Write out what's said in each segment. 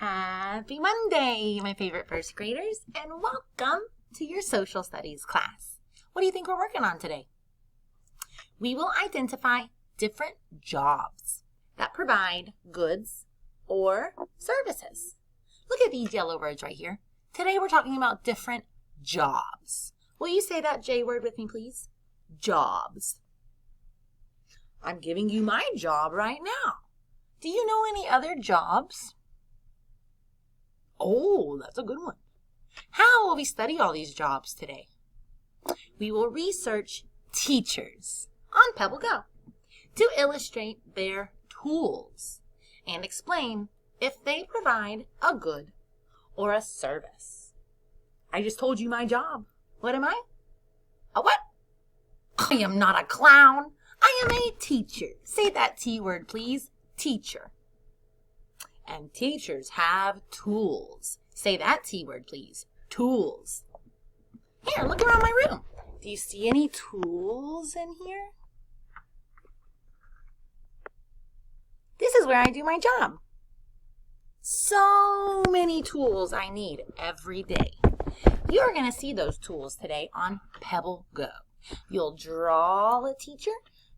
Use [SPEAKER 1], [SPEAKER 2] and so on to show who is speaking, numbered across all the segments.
[SPEAKER 1] Happy Monday, my favorite first graders, and welcome to your social studies class. What do you think we're working on today? We will identify different jobs that provide goods or services. Look at these yellow words right here. Today we're talking about different jobs. Will you say that J word with me, please? Jobs. I'm giving you my job right now. Do you know any other jobs? Oh, that's a good one. How will we study all these jobs today? We will research teachers on Pebble Go to illustrate their tools and explain if they provide a good or a service. I just told you my job. What am I? A what? I am not a clown. I am a teacher. Say that T word, please. Teacher. And teachers have tools. Say that T word, please. Tools. Here, look around my room. Do you see any tools in here? This is where I do my job. So many tools I need every day. You're going to see those tools today on Pebble Go. You'll draw a teacher,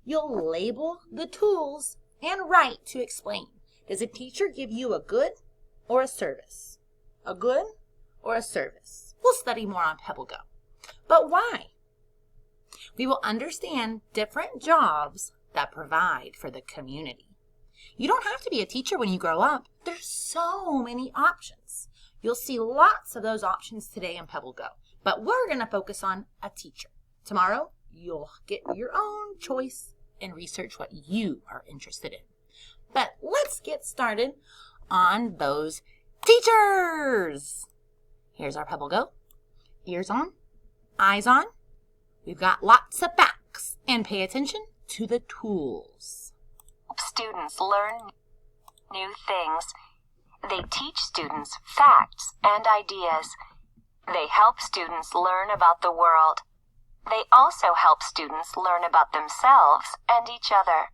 [SPEAKER 1] you'll label the tools, and write to explain. Does a teacher give you a good or a service? A good or a service? We'll study more on Pebble Go. But why? We will understand different jobs that provide for the community. You don't have to be a teacher when you grow up. There's so many options. You'll see lots of those options today in Pebble Go. But we're going to focus on a teacher. Tomorrow, you'll get your own choice and research what you are interested in. But let's get started on those teachers. Here's our Pebble Go. Ears on, eyes on. We've got lots of facts, and pay attention to the tools.
[SPEAKER 2] Students learn new things. They teach students facts and ideas. They help students learn about the world. They also help students learn about themselves and each other.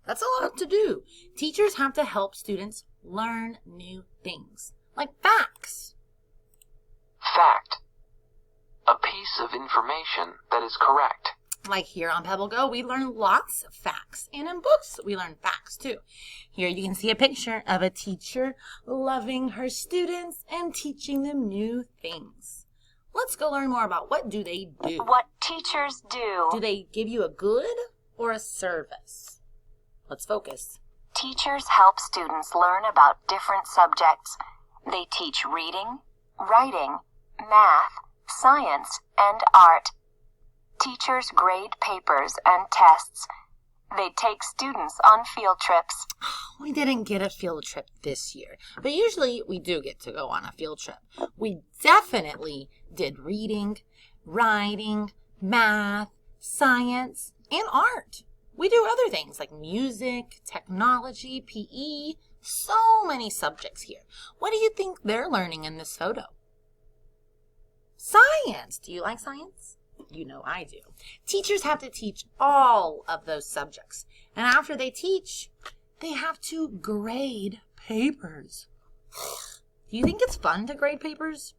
[SPEAKER 1] That's a lot to do. Teachers have to help students learn new things, like facts.
[SPEAKER 3] Fact. A piece of information that is correct.
[SPEAKER 1] Like here on Pebble Go, we learn lots of facts. And in books, we learn facts too. Here you can see a picture of a teacher loving her students and teaching them new things. Let's go learn more about what do they do.
[SPEAKER 2] What teachers do.
[SPEAKER 1] Do they give you a good or a service? Let's focus.
[SPEAKER 2] Teachers help students learn about different subjects. They teach reading, writing, math, science, and art. Teachers grade papers and tests. They take students on field trips.
[SPEAKER 1] We didn't get a field trip this year, but usually we do get to go on a field trip. We definitely did reading, writing, math, science, and art. We do other things like music, technology, PE, so many subjects here. What do you think they're learning in this photo? Science. Do you like science? You know I do. Teachers have to teach all of those subjects. And after they teach, they have to grade papers. Do you think it's fun to grade papers?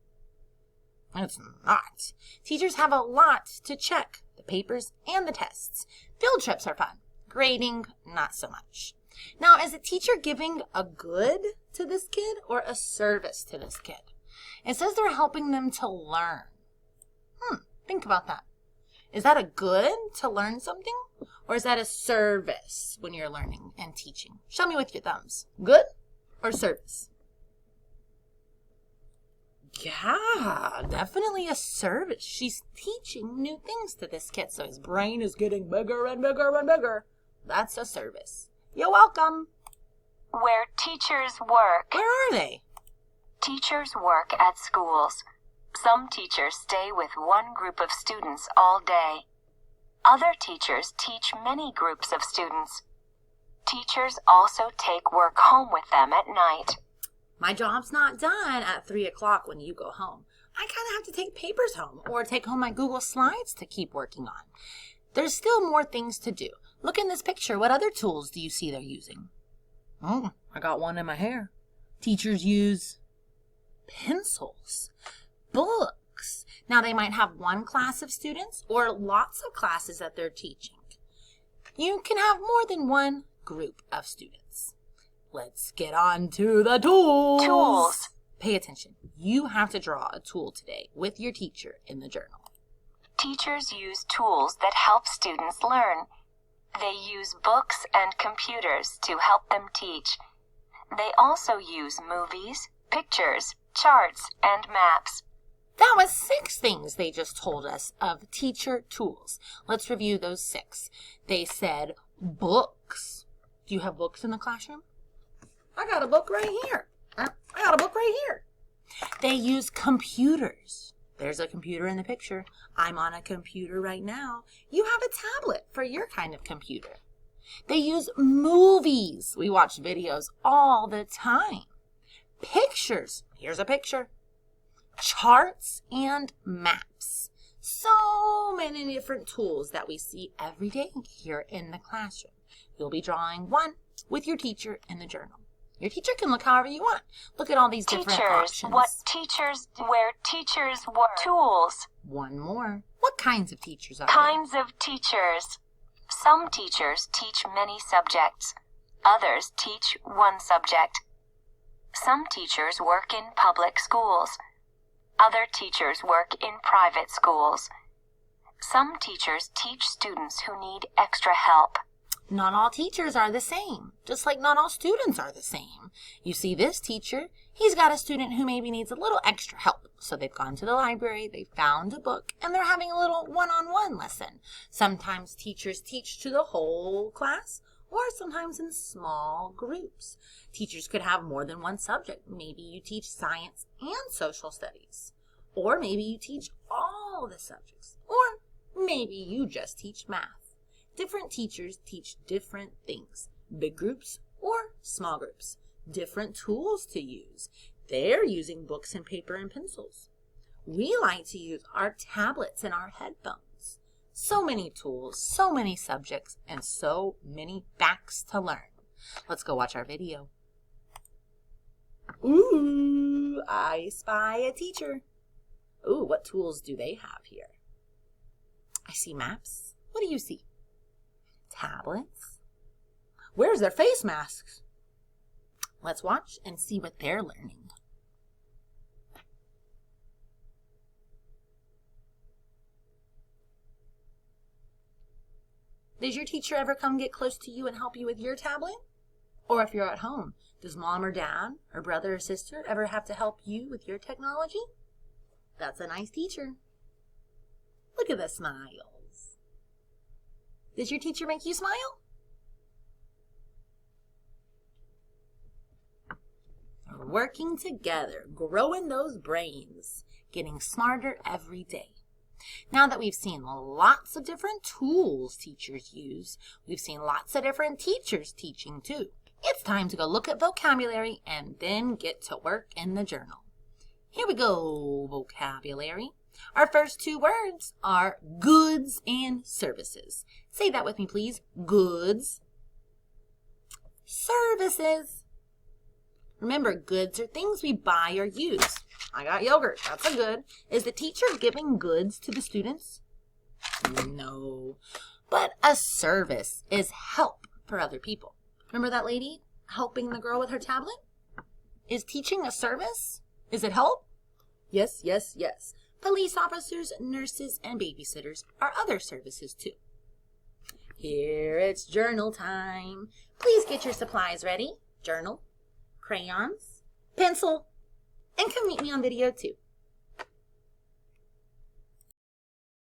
[SPEAKER 1] It's not. Teachers have a lot to check, the papers and the tests. Field trips are fun. Grading, not so much. Now, is a teacher giving a good to this kid or a service to this kid? It says they're helping them to learn. Think about that. Is that a good to learn something? Or is that a service when you're learning and teaching? Show me with your thumbs. Good or service? Yeah, definitely a service. She's teaching new things to this kid, so his brain is getting bigger and bigger and bigger. That's a service. You're welcome.
[SPEAKER 2] Where teachers work.
[SPEAKER 1] Where are they?
[SPEAKER 2] Teachers work at schools. Some teachers stay with one group of students all day. Other teachers teach many groups of students. Teachers also take work home with them at night.
[SPEAKER 1] My job's not done at 3 o'clock when you go home. I kind of have to take papers home or take home my Google Slides to keep working on. There's still more things to do. Look in this picture. What other tools do you see they're using? Oh, I got one in my hair. Teachers use pencils, books. Now they might have one class of students or lots of classes that they're teaching. You can have more than one group of students. Let's get on to the tools.
[SPEAKER 2] Tools.
[SPEAKER 1] Pay attention. You have to draw a tool today with your teacher in the journal.
[SPEAKER 2] Teachers use tools that help students learn. They use books and computers to help them teach. They also use movies, pictures, charts, and maps.
[SPEAKER 1] That was 6 things they just told us of teacher tools. Let's review those 6. They said books. Do you have books in the classroom? I got a book right here. I got a book right here. They use computers. There's a computer in the picture. I'm on a computer right now. You have a tablet for your kind of computer. They use movies. We watch videos all the time. Pictures. Here's a picture. Charts and maps. So many different tools that we see every day here in the classroom. You'll be drawing one with your teacher in the journal. Your teacher can look however you want. Look at all these different options.
[SPEAKER 2] Where teachers work. Tools.
[SPEAKER 1] One more. What kinds of teachers are
[SPEAKER 2] Kinds of teachers. Some teachers teach many subjects. Others teach one subject. Some teachers work in public schools. Other teachers work in private schools. Some teachers teach students who need extra help.
[SPEAKER 1] Not all teachers are the same, just like not all students are the same. You see this teacher, he's got a student who maybe needs a little extra help. So they've gone to the library, they found a book, and they're having a little one-on-one lesson. Sometimes teachers teach to the whole class, or sometimes in small groups. Teachers could have more than one subject. Maybe you teach science and social studies. Or maybe you teach all the subjects. Or maybe you just teach math. Different teachers teach different things, big groups or small groups. Different tools to use. They're using books and paper and pencils. We like to use our tablets and our headphones. So many tools, so many subjects, and so many facts to learn. Let's go watch our video. Ooh, I spy a teacher. Ooh, what tools do they have here? I see maps. What do you see? Tablets. Where's their face masks? Let's watch and see what they're learning. Does your teacher ever come get close to you and help you with your tablet? Or if you're at home, does mom or dad or brother or sister ever have to help you with your technology? That's a nice teacher. Look at the smiles. Does your teacher make you smile? We're working together, growing those brains, getting smarter every day. Now that we've seen lots of different tools teachers use, we've seen lots of different teachers teaching too. It's time to go look at vocabulary and then get to work in the journal. Here we go, vocabulary. Our first 2 words are goods and services. Say that with me, please. Goods, services. Remember, goods are things we buy or use. I got yogurt. That's a good. Is the teacher giving goods to the students? No. But a service is help for other people. Remember that lady helping the girl with her tablet? Is teaching a service? Is it help? Yes, yes, yes. Police officers, nurses, and babysitters are other services too. Here it's journal time. Please get your supplies ready. Journal, crayons, pencil, and come meet me on video too.